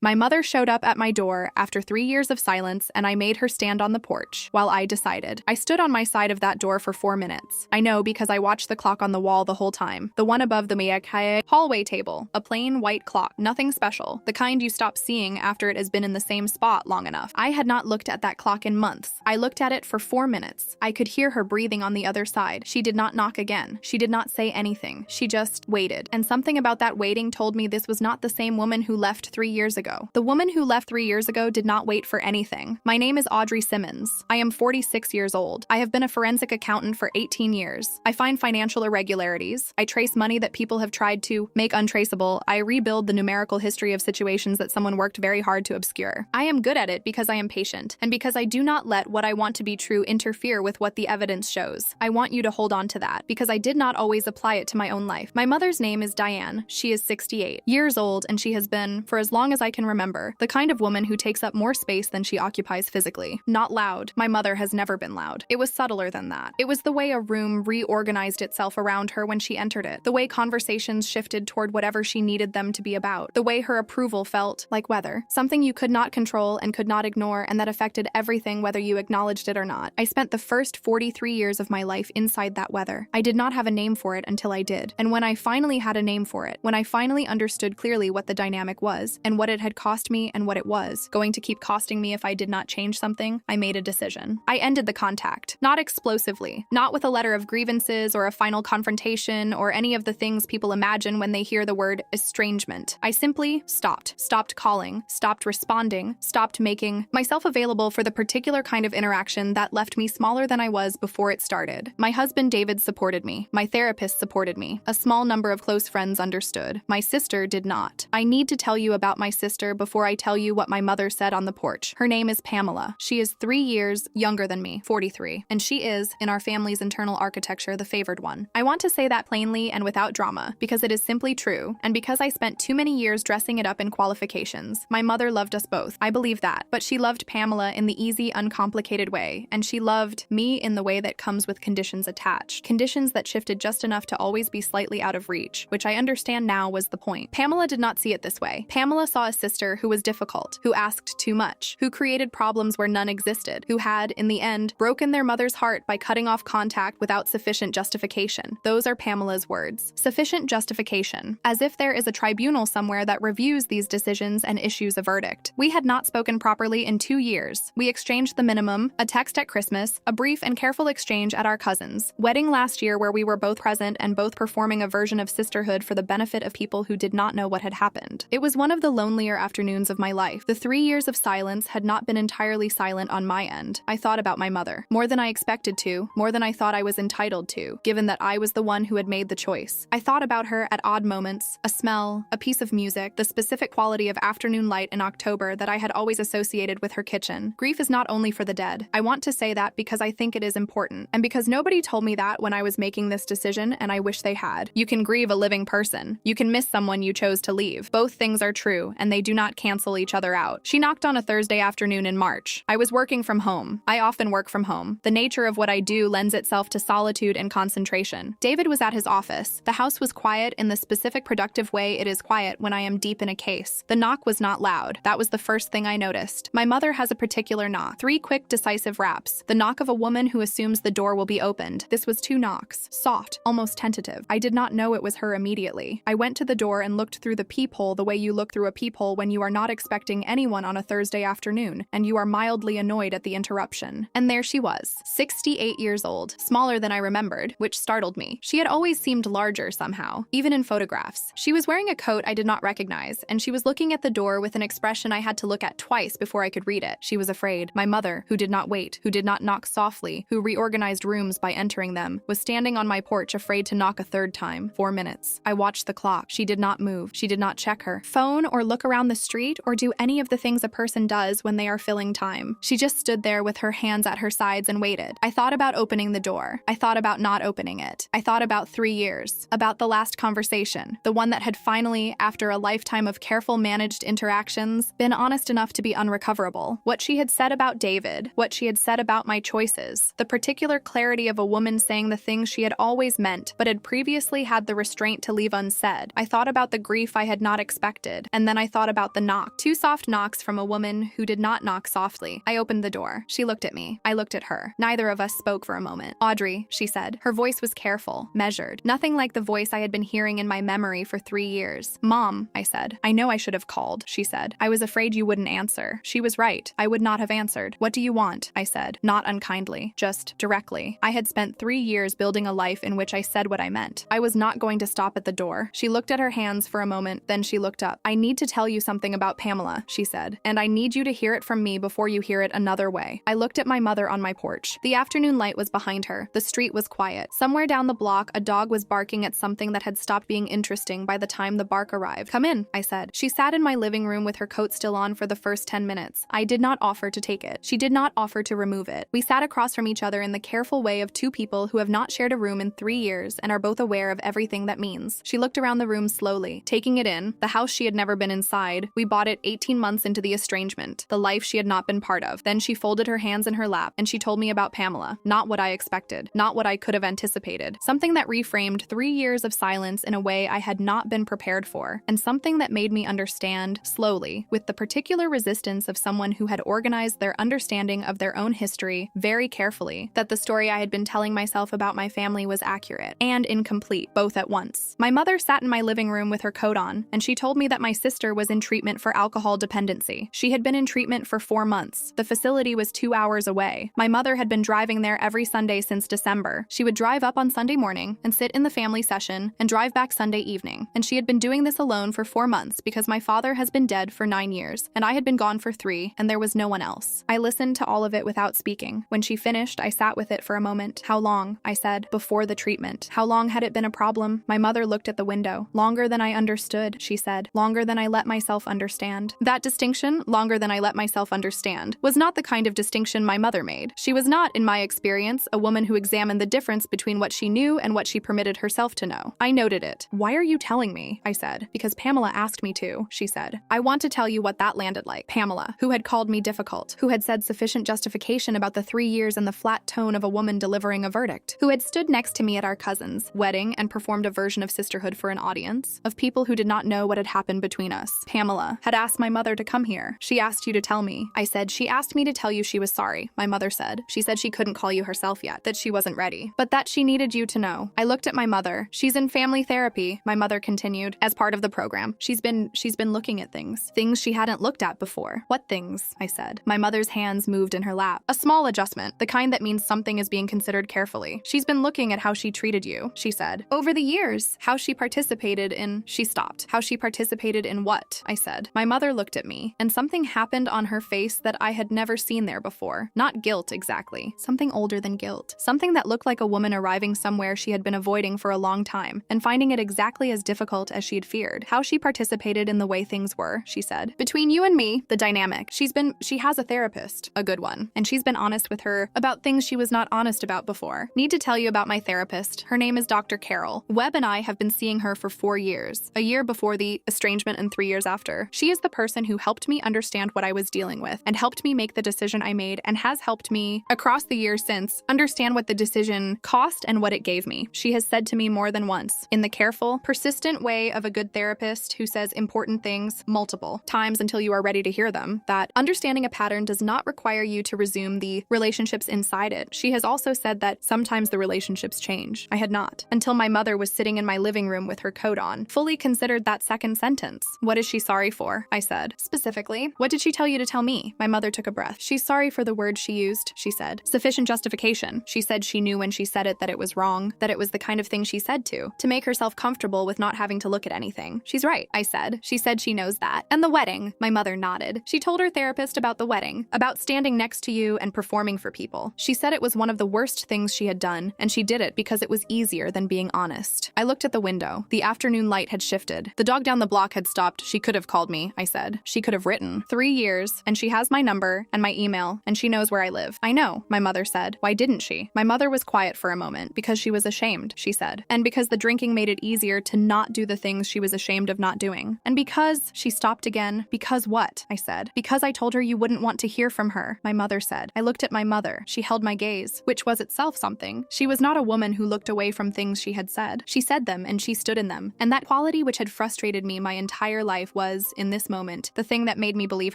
My mother showed up at my door after 3 years of silence, and I made her stand on the porch while I decided. I stood on my side of that door for 4 minutes. I know because I watched the clock on the wall the whole time. The one above the Miyakae hallway table. A plain white clock, nothing special. The kind you stop seeing after it has been in the same spot long enough. I had not looked at that clock in months. I looked at it for 4 minutes. I could hear her breathing on the other side. She did not knock again. She did not say anything. She just waited. And something about that waiting told me this was not the same woman who left 3 years ago. The woman who left 3 years ago did not wait for anything. My name is Audrey Simmons. I am 46 years old. I have been a forensic accountant for 18 years. I find financial irregularities. I trace money that people have tried to make untraceable. I rebuild the numerical history of situations that someone worked very hard to obscure. I am good at it because I am patient, and because I do not let what I want to be true interfere with what the evidence shows. I want you to hold on to that, because I did not always apply it to my own life. My mother's name is Diane. She is 68 years old, and she has been, for as long as I can remember, the kind of woman who takes up more space than she occupies physically. Not loud. My mother has never been loud. It was subtler than that. It was the way a room reorganized itself around her when she entered it, the way conversations shifted toward whatever she needed them to be about, the way her approval felt like weather, something you could not control and could not ignore, and that affected everything whether you acknowledged it or not. I spent the first 43 years of my life inside that weather. I did not have a name for it until I did, and when I finally had a name for it, when I finally understood clearly what the dynamic was, and what it had cost me and what it was going to keep costing me if I did not change something, I made a decision. I ended the contact. Not explosively. Not with a letter of grievances or a final confrontation or any of the things people imagine when they hear the word estrangement. I simply stopped. Stopped calling. Stopped responding. Stopped making myself available for the particular kind of interaction that left me smaller than I was before it started. My husband David supported me. My therapist supported me. A small number of close friends understood. My sister did not. I need to tell you about my sister before I tell you what my mother said on the porch. Her name is Pamela. She is 3 years younger than me, 43, and she is, in our family's internal architecture, the favored one. I want to say that plainly and without drama, because it is simply true, and because I spent too many years dressing it up in qualifications. My mother loved us both. I believe that, but she loved Pamela in the easy, uncomplicated way, and she loved me in the way that comes with conditions attached. Conditions that shifted just enough to always be slightly out of reach, which I understand now was the point. Pamela did not see it this way. Pamela saw a sister who was difficult, who asked too much, who created problems where none existed, who had, in the end, broken their mother's heart by cutting off contact without sufficient justification. Those are Pamela's words. Sufficient justification. As if there is a tribunal somewhere that reviews these decisions and issues a verdict. We had not spoken properly in 2 years. We exchanged the minimum, a text at Christmas, a brief and careful exchange at our cousin's wedding last year where we were both present and both performing a version of sisterhood for the benefit of people who did not know what had happened. It was one of the lonelier afternoons of my life. The 3 years of silence had not been entirely silent on my end. I thought about my mother. More than I expected to, more than I thought I was entitled to, given that I was the one who had made the choice. I thought about her at odd moments, a smell, a piece of music, the specific quality of afternoon light in October that I had always associated with her kitchen. Grief is not only for the dead. I want to say that because I think it is important, and because nobody told me that when I was making this decision, and I wish they had. You can grieve a living person. You can miss someone you chose to leave. Both things are true, and they do not cancel each other out. She knocked on a Thursday afternoon in March. I was working from home. I often work from home. The nature of what I do lends itself to solitude and concentration. David was at his office. The house was quiet in the specific productive way it is quiet when I am deep in a case. The knock was not loud. That was the first thing I noticed. My mother has a particular knock. 3 quick, decisive raps. The knock of a woman who assumes the door will be opened. This was 2 knocks. Soft, almost tentative. I did not know it was her immediately. I went to the door and looked through the peephole the way you look through a peephole when you are not expecting anyone on a Thursday afternoon, and you are mildly annoyed at the interruption. And there she was, 68 years old, smaller than I remembered, which startled me. She had always seemed larger somehow, even in photographs. She was wearing a coat I did not recognize, and she was looking at the door with an expression I had to look at twice before I could read it. She was afraid. My mother, who did not wait, who did not knock softly, who reorganized rooms by entering them, was standing on my porch afraid to knock a 3rd time. 4 minutes. I watched the clock. She did not move. She did not check her phone or look around the street or do any of the things a person does when they are filling time. She just stood there with her hands at her sides and waited. I thought about opening the door. I thought about not opening it. I thought about 3 years, about the last conversation, the one that had finally, after a lifetime of careful managed interactions, been honest enough to be unrecoverable. What she had said about David, what she had said about my choices, the particular clarity of a woman saying the things she had always meant but had previously had the restraint to leave unsaid. I thought about the grief I had not expected, and then I thought thought about the knock. 2 soft knocks from a woman who did not knock softly. I opened the door. She looked at me. I looked at her. Neither of us spoke for a moment. "Audrey," she said. Her voice was careful, measured, nothing like the voice I had been hearing in my memory for 3 years. "Mom," I said. "I know I should have called," she said. "I was afraid you wouldn't answer." She was right. I would not have answered. "What do you want?" I said, not unkindly, just directly. I had spent 3 years building a life in which I said what I meant. I was not going to stop at the door. She looked at her hands for a moment, then she looked up. "I need to tell you something about Pamela," she said, "and I need you to hear it from me before you hear it another way." I looked at my mother on my porch. The afternoon light was behind her. The street was quiet. Somewhere down the block, a dog was barking at something that had stopped being interesting by the time the bark arrived. "Come in," I said. She sat in my living room with her coat still on for the first 10 minutes. I did not offer to take it. She did not offer to remove it. We sat across from each other in the careful way of 2 people who have not shared a room in 3 years and are both aware of everything that means. She looked around the room slowly, taking it in. The house she had never been inside. We bought it 18 months into the estrangement. The life she had not been part of. Then she folded her hands in her lap and she told me about Pamela. Not what I expected. Not what I could have anticipated. Something that reframed 3 years of silence in a way I had not been prepared for. And something that made me understand, slowly, with the particular resistance of someone who had organized their understanding of their own history very carefully, that the story I had been telling myself about my family was accurate and incomplete, both at once. My mother sat in my living room with her coat on, and she told me that my sister was in treatment for alcohol dependency. She had been in treatment for 4 months. The facility was 2 hours away. My mother had been driving there every Sunday since December. She would drive up on Sunday morning and sit in the family session and drive back Sunday evening. And she had been doing this alone for 4 months because my father has been dead for 9 years, and I had been gone for 3, and there was no one else. I listened to all of it without speaking. When she finished, I sat with it for a moment. "How long?" I said. "Before the treatment." "How long had it been a problem?" My mother looked at the window. "Longer than I understood," she said. "Longer than I let myself understand." That distinction, "longer than I let myself understand," was not the kind of distinction my mother made. She was not, in my experience, a woman who examined the difference between what she knew and what she permitted herself to know. I noted it. "Why are you telling me?" I said. "Because Pamela asked me to," she said. "I want to tell you what that landed like." Pamela, who had called me difficult, who had said sufficient justification about the 3 years in the flat tone of a woman delivering a verdict, who had stood next to me at our cousin's wedding and performed a version of sisterhood for an audience of people who did not know what had happened between us. Pamela had asked my mother to come here. "She asked you to tell me." I said, "She asked me to tell you she was sorry," my mother said. "She said she couldn't call you herself yet, that she wasn't ready, but that she needed you to know." I looked at my mother. "She's in family therapy," my mother continued, "as part of the program. She's been looking at things she hadn't looked at before." "What things?" I said. My mother's hands moved in her lap. "A small adjustment, the kind that means something is being considered carefully. She's been looking at how she treated you," she said. "Over the years, how she participated in—" She stopped. "How she participated in what?" I said. My mother looked at me, and something happened on her face that I had never seen there before. Not guilt exactly. Something older than guilt. Something that looked like a woman arriving somewhere she had been avoiding for a long time and finding it exactly as difficult as she'd feared. "How she participated in the way things were," she said. "Between you and me, the dynamic. She has a therapist, a good one, and she's been honest with her about things she was not honest about before. Need to tell you about my therapist. Her name is Dr. Carol. Webb and I have been seeing her for 4 years, a year before the estrangement and 3 years after. She is the person who helped me understand what I was dealing with and helped me make the decision I made and has helped me, across the years since, understand what the decision cost and what it gave me. She has said to me more than once, in the careful, persistent way of a good therapist who says important things multiple times until you are ready to hear them, that understanding a pattern does not require you to resume the relationships inside it. She has also said that sometimes the relationships change. I had not, until my mother was sitting in my living room with her coat on, fully considered that second sentence. "What is she sorry for?" I said. "Specifically, what did she tell you to tell me?" My mother took a breath. "She's sorry for the words she used," she said. "Sufficient justification." She said she knew when she said it that it was wrong, that it was the kind of thing she said to make herself comfortable with not having to look at anything. "She's right," I said. "She said she knows that." "And the wedding?" My mother nodded. "She told her therapist about the wedding, about standing next to you and performing for people. She said it was one of the worst things she had done, and she did it because it was easier than being honest." I looked at the window. The afternoon light had shifted. The dog down the block had stopped. "She could have called me," I said. "She could have written. 3 years, and she has my number and my email, and she knows where I live." "I know," my mother said. "Why didn't she?" My mother was quiet for a moment. "Because she was ashamed," she said. "And because the drinking made it easier to not do the things she was ashamed of not doing. And because—" She stopped again. "Because what?" I said. "Because I told her you wouldn't want to hear from her," my mother said. I looked at my mother. She held my gaze, which was itself something. She was not a woman who looked away from things she had said. She said them, and she stood in them. And that quality which had frustrated me my entire life was, in this moment, the thing that made me believe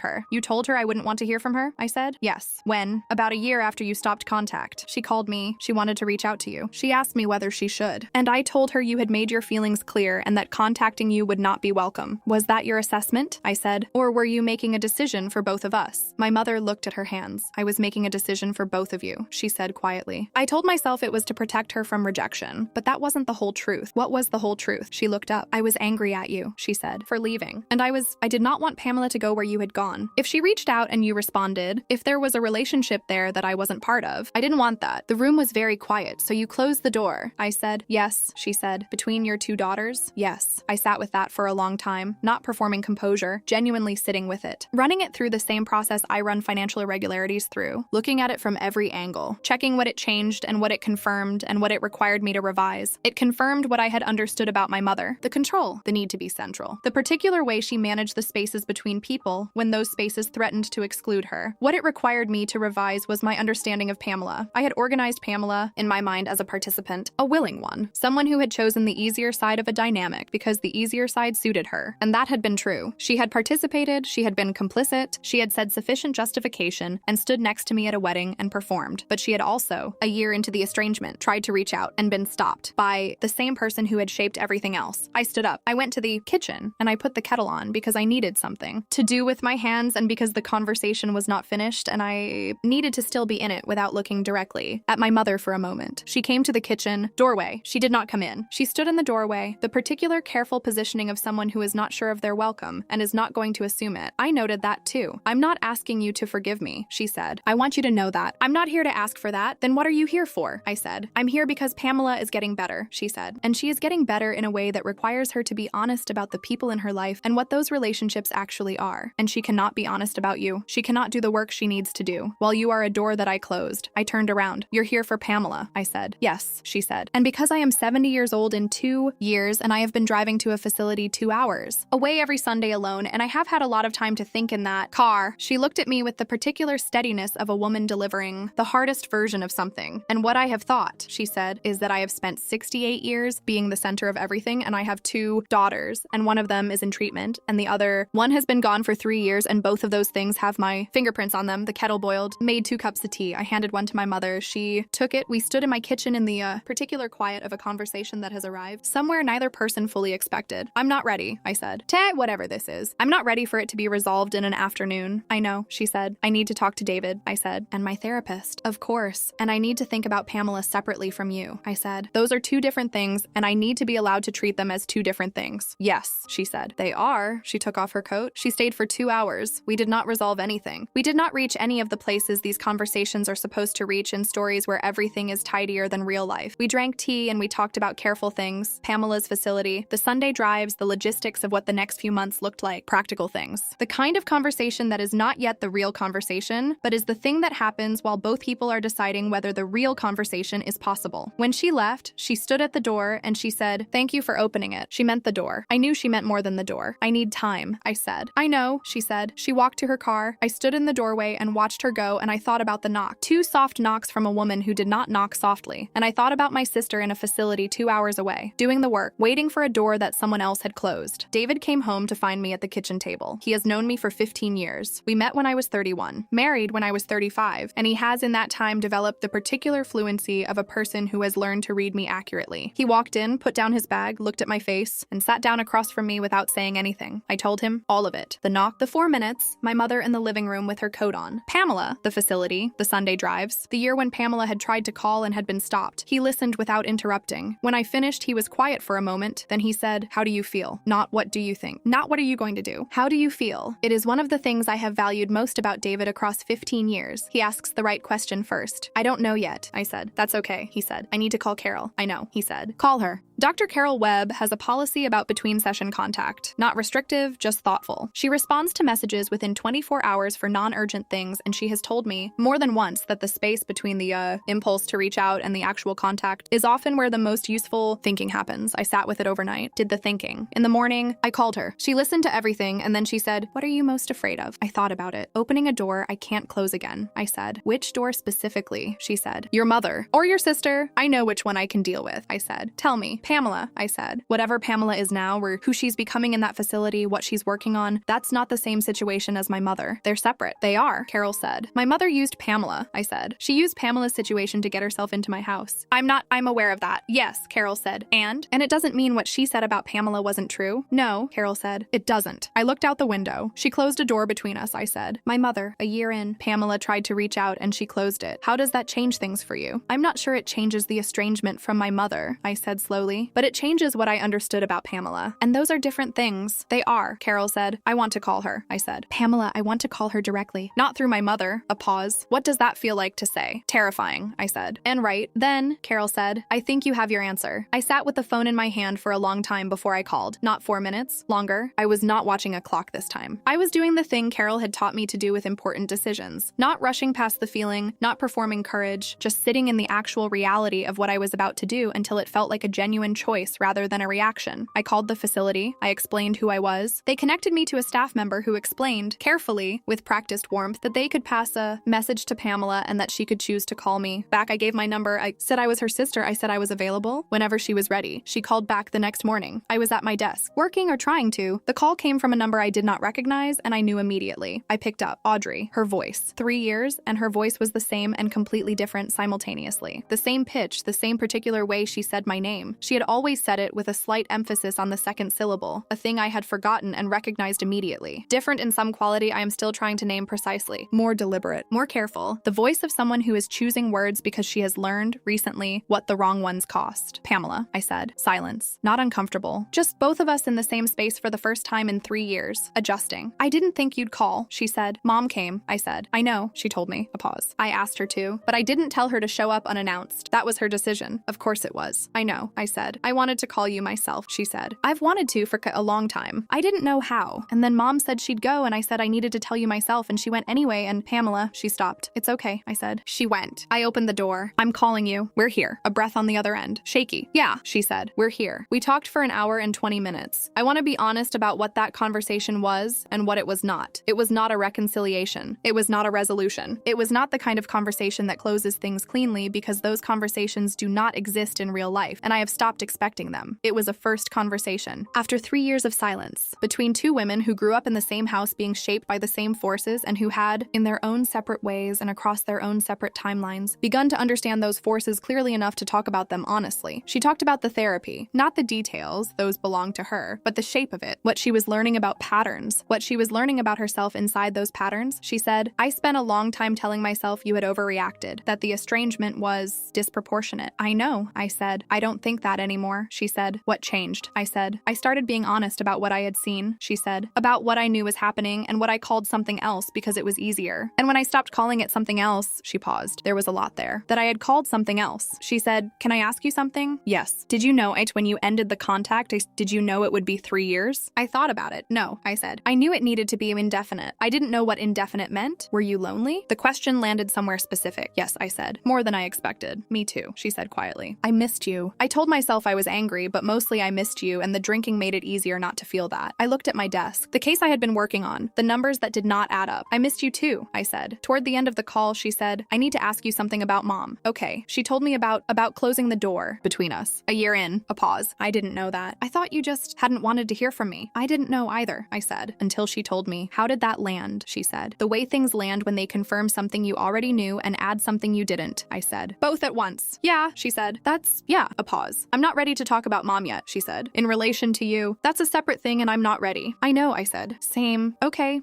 her. You told her I wouldn't want to hear from her? I said. Yes. When? About a year after you stopped contact. She called me. She wanted to reach out to you. She asked me whether she should. And I told her you had made your feelings clear and that contacting you would not be welcome. Was that your assessment? I said. Or were you making a decision for both of us? My mother looked at her hands. I was making a decision for both of you, she said quietly. I told myself it was to protect her from rejection, but that wasn't the whole truth. What was the whole truth? She looked up. I was angry at you, she said, for leaving. And I did not want Pamela to go where you had gone. If she reached out and you responded, if there was a relationship there that I wasn't part of, I didn't want that. The room was very quiet, so you closed the door. I said, yes, she said. Between your two daughters? Yes. I sat with that for a long time, not performing composure, genuinely sitting with it. Running it through the same process I run financial irregularities through, looking at it from every angle, checking what it changed and what it confirmed and what it required me to revise. It confirmed what I had understood about my mother, the control, the need to be central, the particular way she managed the spaces between people when those spaces threatened to exclude her. What it required me to revise was my understanding of Pamela. I had organized Pamela, in my mind, as a participant, a willing one, someone who had chosen the easier side of a dynamic because the easier side suited her. And that had been true. She had participated, she had been complicit, she had said sufficient justification and stood next to me at a wedding and performed. But she had also, a year into the estrangement, tried to reach out and been stopped by the same person who had shaped everything else. I stood up. I went to the kitchen and I put the kettle on because I needed something to do with my hands and because the conversation was not finished and I needed to still be in it without looking directly at my mother for a moment. She came to the kitchen doorway. She did not come in. She stood in the doorway, the particular careful positioning of someone who is not sure of their welcome and is not going to assume it. I noted that too. I'm not asking you to forgive me, she said. I want you to know that. I'm not here to ask for that. Then what are you here for? I said. I'm here because Pamela is getting better, she said. And she is getting better in a way that requires her to be honest about the people in her life and what those relationships actually are. And she cannot be honest about you. She cannot do the work she needs to do. While you are a door that I closed. I turned around. You're here for Pamela, I said. Yes, she said. And because I am 70 years old in 2 years and I have been driving to a facility 2 hours, away every Sunday alone, and I have had a lot of time to think in that car, she looked at me with the particular steadiness of a woman delivering the hardest version of something. And what I have thought, she said, is that I have spent 68 years being the center of everything and I have 2 daughters and one of them is in treatment and the other one has been gone for 3 years and both of those things have my fingerprints on them. The kettle boiled, made 2 cups of tea. I handed one to my mother. She took it. We stood in my kitchen in the particular quiet of a conversation that has arrived somewhere neither person fully expected. I'm not ready, I said. Whatever this is. I'm not ready for it to be resolved in an afternoon. I know, she said. I need to talk to David, I said. And my therapist. Of course. And I need to think about Pamela separately from you, I said. Those are 2 different things and I need to be allowed to treat them as 2 different things. Yes, she said. They are. She took off her coat. She stayed for 2 hours. We did not resolve anything. We did not reach any of the places these conversations are supposed to reach in stories where everything is tidier than real life. We drank tea and we talked about careful things, Pamela's facility, the Sunday drives, the logistics of what the next few months looked like, practical things. The kind of conversation that is not yet the real conversation, but is the thing that happens while both people are deciding whether the real conversation is possible. When she left, she stood at the door and she said, "Thank you for opening it." She meant the door. I knew she meant more than the door. I need time, I said. I know, she said. She walked to her car. I stood in the doorway and watched her go and I thought about the knock. 2 soft knocks from a woman who did not knock softly. And I thought about my sister in a facility 2 hours away, doing the work, waiting for a door that someone else had closed. David came home to find me at the kitchen table. He has known me for 15 years. We met when I was 31, married when I was 35, and he has in that time developed the particular fluency of a person who has learned to read me accurately. He walked in, put down his bag, looked at my face, and sat down across from me without saying anything. I told him all of it. The knock, the 4 minutes, my mother in the living room with her coat on. Pamela, the facility, the Sunday drives, the year when Pamela had tried to call and had been stopped. He listened without interrupting. When I finished, he was quiet for a moment. Then he said, "How do you feel?" Not "What do you think?" Not "What are you going to do?" How do you feel? It is one of the things I have valued most about David across 15 years. He asks the right question first. I don't know yet, I said. That's okay, he said. I need to call Carol. I know, he said. Call her. Dr. Carol Webb has a policy about between-session contact. Not restrictive, just thoughtful. She responds to messages within 24 hours for non-urgent things, and she has told me more than once that the space between the impulse to reach out and the actual contact is often where the most useful thinking happens. I sat with it overnight, did the thinking. In the morning, I called her. She listened to everything, and then she said, "What are you most afraid of?" I thought about it. Opening a door I can't close again, I said. "Which door specifically?" She said. "Your mother. Or your sister. I know which one I can deal with," I said. "Tell me." Pamela, I said. Whatever Pamela is now, or who she's becoming in that facility, what she's working on, that's not the same situation as my mother. They're separate. They are, Carol said. My mother used Pamela, I said. She used Pamela's situation to get herself into my house. I'm aware of that. Yes, Carol said. And it doesn't mean what she said about Pamela wasn't true. No, Carol said. It doesn't. I looked out the window. She closed a door between us, I said. My mother, a year in. Pamela tried to reach out and she closed it. How does that change things for you? I'm not sure it changes the estrangement from my mother, I said slowly, but it changes what I understood about Pamela. And those are different things. They are, Carol said. I want to call her, I said. Pamela, I want to call her directly. Not through my mother. A pause. What does that feel like to say? Terrifying, I said. And right, then, Carol said, I think you have your answer. I sat with the phone in my hand for a long time before I called. Not 4 minutes. Longer. I was not watching a clock this time. I was doing the thing Carol had taught me to do with important decisions. Not rushing past the feeling, not performing courage, just sitting in the actual reality of what I was about to do until it felt like a genuine choice rather than a reaction. I called the facility. I explained who I was. They connected me to a staff member who explained, carefully, with practiced warmth, that they could pass a message to Pamela and that she could choose to call me. Back, I gave my number. I said I was her sister. I said I was available whenever she was ready. She called back the next morning. I was at my desk, working or trying to. The call came from a number I did not recognize, and I knew immediately. I picked up. Audrey, her voice. 3 years, and her voice was the same and completely different simultaneously. The same pitch, the same particular way she said my name. She had always said it with a slight emphasis on the second syllable, a thing I had forgotten and recognized immediately. Different in some quality I am still trying to name precisely. More deliberate, more careful. The voice of someone who is choosing words because she has learned, recently, what the wrong ones cost. Pamela, I said. Silence. Not uncomfortable. Just both of us in the same space for the first time in 3 years. Adjusting. I didn't think you'd call, she said. Mom came, I said. I know, she told me. A pause. I asked her to, but I didn't tell her to show up unannounced. That was her decision. Of course it was. I know, I said. I wanted to call you myself, she said. I've wanted to for a long time. I didn't know how. And then Mom said she'd go and I said I needed to tell you myself and she went anyway and Pamela, she stopped. It's okay, I said. She went. I opened the door. I'm calling you. We're here. A breath on the other end. Shaky. Yeah, she said. We're here. We talked for an hour and 20 minutes. I want to be honest about what that conversation was and what it was not. It was not a reconciliation. It was not a resolution. It was not the kind of conversation that closes things cleanly because those conversations do not exist in real life, and I have stopped expecting them. It was a first conversation. After 3 years of silence, between two women who grew up in the same house being shaped by the same forces and who had, in their own separate ways and across their own separate timelines, begun to understand those forces clearly enough to talk about them honestly. She talked about the therapy, not the details, those belonged to her, but the shape of it, what she was learning about patterns, what she was learning about herself inside those patterns. She said, I spent a long time telling myself you had overreacted, that the estrangement was disproportionate. I know, I said. I don't think that anymore, she said. What changed? I said. I started being honest about what I had seen, she said, about what I knew was happening and what I called something else because it was easier. And when I stopped calling it something else, she paused. There was a lot there. That I had called something else. She said, can I ask you something? Yes. Did you know when you ended the contact, did you know it would be 3 years? I thought about it. No, I said. I knew it needed to be indefinite. I didn't know what indefinite meant. Were you lonely? The question landed somewhere specific. Yes, I said. More than I expected. Me too, she said quietly. I missed you. I told myself I was angry, but mostly I missed you, and the drinking made it easier not to feel that. I looked at my desk. The case I had been working on. The numbers that did not add up. I missed you too, I said. Toward the end of the call, she said, I need to ask you something about Mom. Okay. She told me about closing the door between us. A year in. A pause. I didn't know that. I thought you just hadn't wanted to hear from me. I didn't know either, I said, until she told me. How did that land? She said. The way things land when they confirm something you already knew and add something you didn't, I said. Both at once. Yeah, she said. Yeah, a pause. I'm not ready to talk about Mom yet, she said. In relation to you, that's a separate thing and I'm not ready. I know, I said. Same. Okay.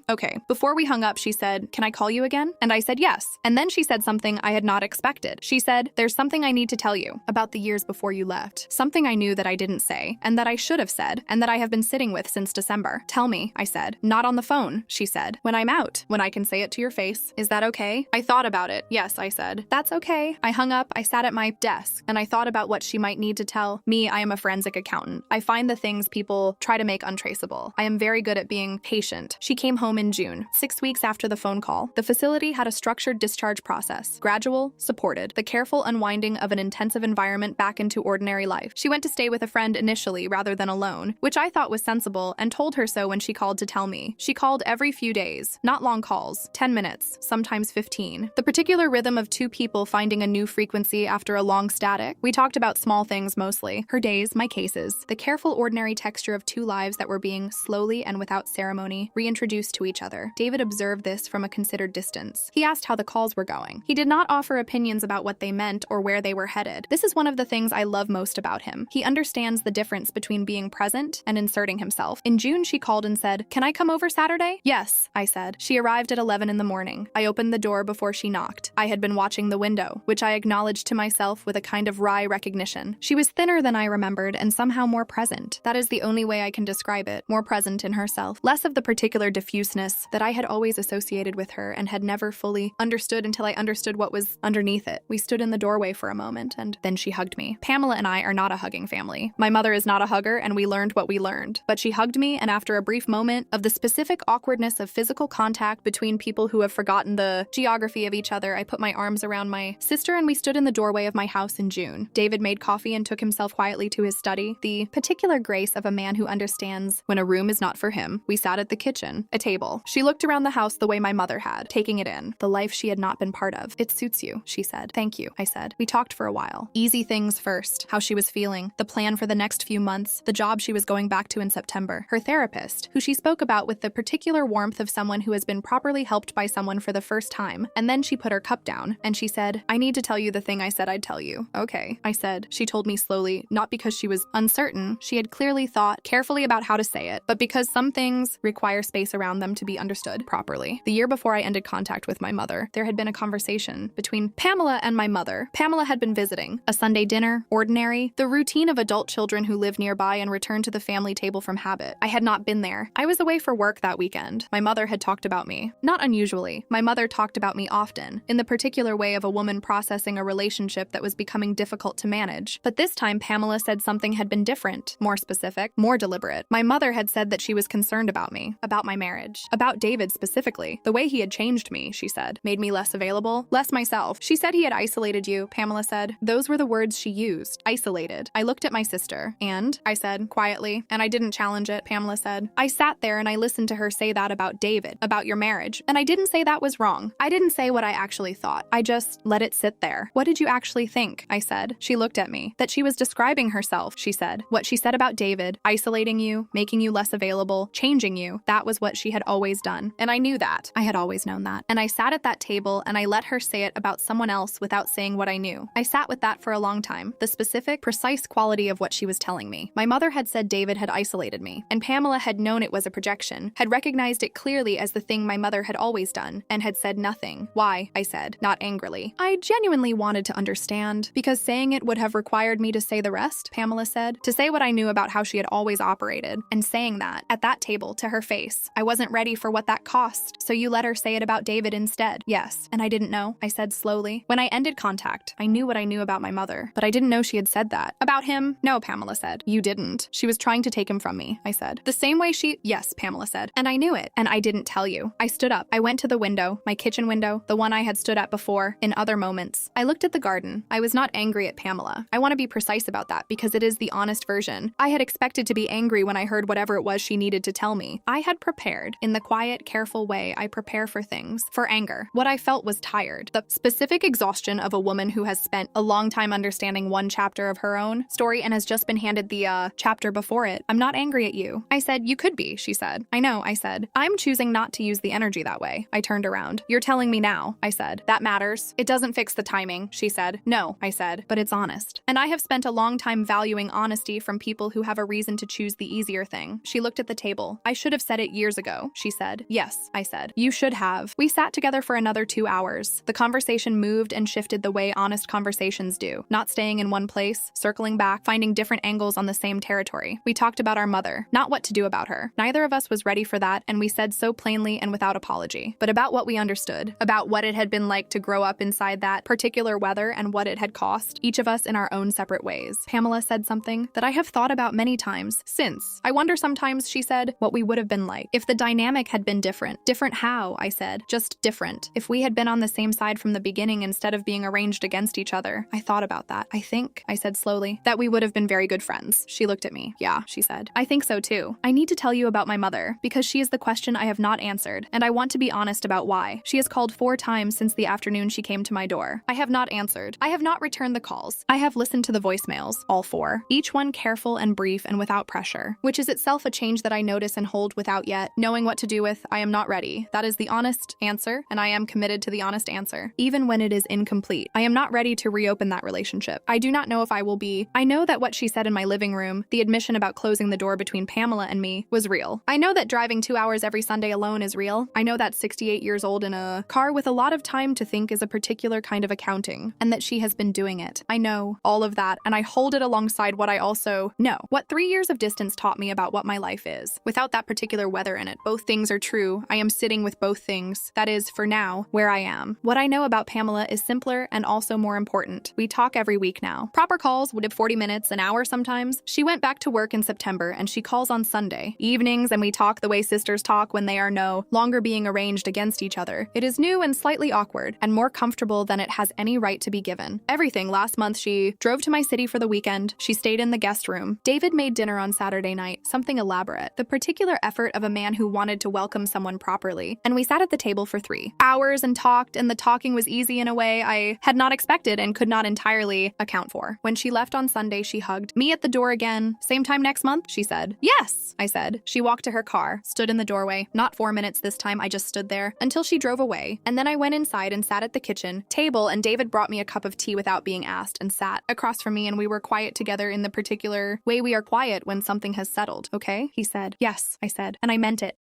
Before we hung up, she said, can I call you again? And I said yes. And then she said something I had not expected. She said, there's something I need to tell you about the years before you left. Something I knew that I didn't say, and that I should have said, and that I have been sitting with since December. Tell me, I said. Not on the phone, she said. When I'm out, when I can say it to your face. Is that okay? I thought about it. Yes, I said. That's okay. I hung up, I sat at my desk, and I thought about what she might need to tell me. I am a forensic accountant. I find the things people try to make untraceable. I am very good at being patient. She came home in June, 6 weeks after the phone call. The facility had a structured discharge process. Gradual, supported. The careful unwinding of an intensive environment back into ordinary life. She went to stay with a friend initially rather than alone, which I thought was sensible and told her so when she called to tell me. She called every few days. Not long calls. 10 minutes, sometimes 15. The particular rhythm of two people finding a new frequency after a long static. We talked about small things mostly. mostly. Her days, my cases. The careful, ordinary texture of two lives that were being, slowly and without ceremony, reintroduced to each other. David observed this from a considered distance. He asked how the calls were going. He did not offer opinions about what they meant or where they were headed. This is one of the things I love most about him. He understands the difference between being present and inserting himself. In June, she called and said, "Can I come over Saturday?" "Yes," I said. She arrived at 11 in the morning. I opened the door before she knocked. I had been watching the window, which I acknowledged to myself with a kind of wry recognition. She was thinner than I remembered and somehow more present. That is the only way I can describe it. More present in herself. Less of the particular diffuseness that I had always associated with her and had never fully understood until I understood what was underneath it. We stood in the doorway for a moment, and then she hugged me. Pamela and I are not a hugging family. My mother is not a hugger, and we learned what we learned. But she hugged me, and after a brief moment of the specific awkwardness of physical contact between people who have forgotten the geography of each other, I put my arms around my sister and we stood in the doorway of my house in June. David made coffee and took himself quietly to his study. The particular grace of a man who understands when a room is not for him. We sat at the kitchen, a table. She looked around the house the way my mother had, taking it in. The life she had not been part of. "It suits you," she said. "Thank you," I said. We talked for a while. Easy things first. How she was feeling. The plan for the next few months. The job she was going back to in September. Her therapist, who she spoke about with the particular warmth of someone who has been properly helped by someone for the first time. And then she put her cup down, and she said, "I need to tell you the thing I said I'd tell you." "Okay," I said. She told me slowly, not because she was uncertain. She had clearly thought carefully about how to say it, but because some things require space around them to be understood properly. The year before I ended contact with my mother, there had been a conversation between Pamela and my mother. Pamela had been visiting. A Sunday dinner, ordinary, the routine of adult children who live nearby and return to the family table from habit. I had not been there. I was away for work that weekend. My mother had talked about me. Not unusually. My mother talked about me often, in the particular way of a woman processing a relationship that was becoming difficult to manage. But this time Pamela said something had been different, more specific, more deliberate. My mother had said that she was concerned about me, about my marriage, about David specifically. The way he had changed me, she said, made me less available, less myself. She said he had isolated you, Pamela said. Those were the words she used. Isolated. I looked at my sister. "And?" I said, quietly, and I didn't challenge it, Pamela said. "I sat there and I listened to her say that about David, about your marriage, and I didn't say that was wrong. I didn't say what I actually thought. I just let it sit there." "What did you actually think?" I said. She looked at me. "That she was describing herself," she said. "What she said about David, isolating you, making you less available, changing you, that was what she had always done. And I knew that. I had always known that. And I sat at that table and I let her say it about someone else without saying what I knew. I sat with that for a long time, the specific, precise quality of what she was telling me. My mother had said David had isolated me, and Pamela had known it was a projection, had recognized it clearly as the thing my mother had always done, and had said nothing. "Why?" I said, not angrily. "I genuinely wanted to understand, because saying it would have required me to say the rest," Pamela said, to say what I knew about how she had always operated, and saying that, at that table, to her face. "I wasn't ready for what that cost, so you let her say it about David instead." "Yes, and I didn't know," I said slowly. When I ended contact, I knew what I knew about my mother, but I didn't know she had said that. "About him?" "No," Pamela said. "You didn't. She was trying to take him from me," I said. "The same way she—" "Yes," Pamela said. "And I knew it, and I didn't tell you." I stood up. I went to the window, my kitchen window, the one I had stood at before, in other moments. I looked at the garden. I was not angry at Pamela. I want to be precise about that, because it is the honest version. I had expected to be angry when I heard whatever it was she needed to tell me. I had prepared, in the quiet, careful way I prepare for things, for anger. What I felt was tired. The specific exhaustion of a woman who has spent a long time understanding one chapter of her own story and has just been handed the chapter before it. "I'm not angry at you." I said, "You could be," she said. "I know," I said. "I'm choosing not to use the energy that way." I turned around. "You're telling me now," I said. "That matters. It doesn't fix the timing," she said. "No," I said, "but it's honest. And I have spent a long time valuing honesty from people who have a reason to choose the easier thing." She looked at the table. "I should have said it years ago," she said. "Yes," I said. "You should have." We sat together for another 2 hours. The conversation moved and shifted the way honest conversations do, not staying in one place, circling back, finding different angles on the same territory. We talked about our mother, not what to do about her. Neither of us was ready for that, and we said so plainly and without apology, but about what we understood, about what it had been like to grow up inside that particular weather and what it had cost, each of us in our own separate ways. Pamela said something that I have thought about many times since. "I wonder sometimes," she said, "what we would have been like if the dynamic had been different." "Different how?" I said. "Just different. If we had been on the same side from the beginning instead of being arranged against each other." I thought about that. "I think," I said slowly, "that we would have been very good friends." She looked at me. "Yeah," she said. "I think so too. I need to tell you about my mother, because she is the question I have not answered, and I want to be honest about why. She has called 4 times since the afternoon she came to my door. I have not answered. I have not returned the calls. I have listened to the voicemail voicemails, all 4, each one careful and brief and without pressure, which is itself a change that I notice and hold without yet knowing what to do with. I am not ready. That is the honest answer, and I am committed to the honest answer, even when it is incomplete. I am not ready to reopen that relationship. I do not know if I will be. I know that what she said in my living room, the admission about closing the door between Pamela and me, was real. I know that driving 2 hours every Sunday alone is real. I know that 68 years old in a car with a lot of time to think is a particular kind of accounting, and that she has been doing it. I know all of that, and I hold it alongside what I also know. What 3 years of distance taught me about what my life is. Without that particular weather in it, both things are true. I am sitting with both things. That is, for now, where I am. What I know about Pamela is simpler and also more important. We talk every week now. Proper calls would have 40 minutes, an hour sometimes. She went back to work in September, and she calls on Sunday evenings, and we talk the way sisters talk when they are no longer being arranged against each other. It is new and slightly awkward, and more comfortable than it has any right to be given. Everything. Last month, she drove to my city for the weekend. She stayed in the guest room. David made dinner on Saturday night, something elaborate. The particular effort of a man who wanted to welcome someone properly. And we sat at the table for 3 hours and talked, and the talking was easy in a way I had not expected and could not entirely account for. When she left on Sunday, she hugged me at the door again. Same time next month, she said. Yes, I said. She walked to her car, stood in the doorway. Not 4 minutes this time, I just stood there until she drove away. And then I went inside and sat at the kitchen table, and David brought me a cup of tea without being asked and sat across from me, and we were quiet together in the particular way we are quiet when something has settled. Okay? He said. Yes, I said. And I meant it.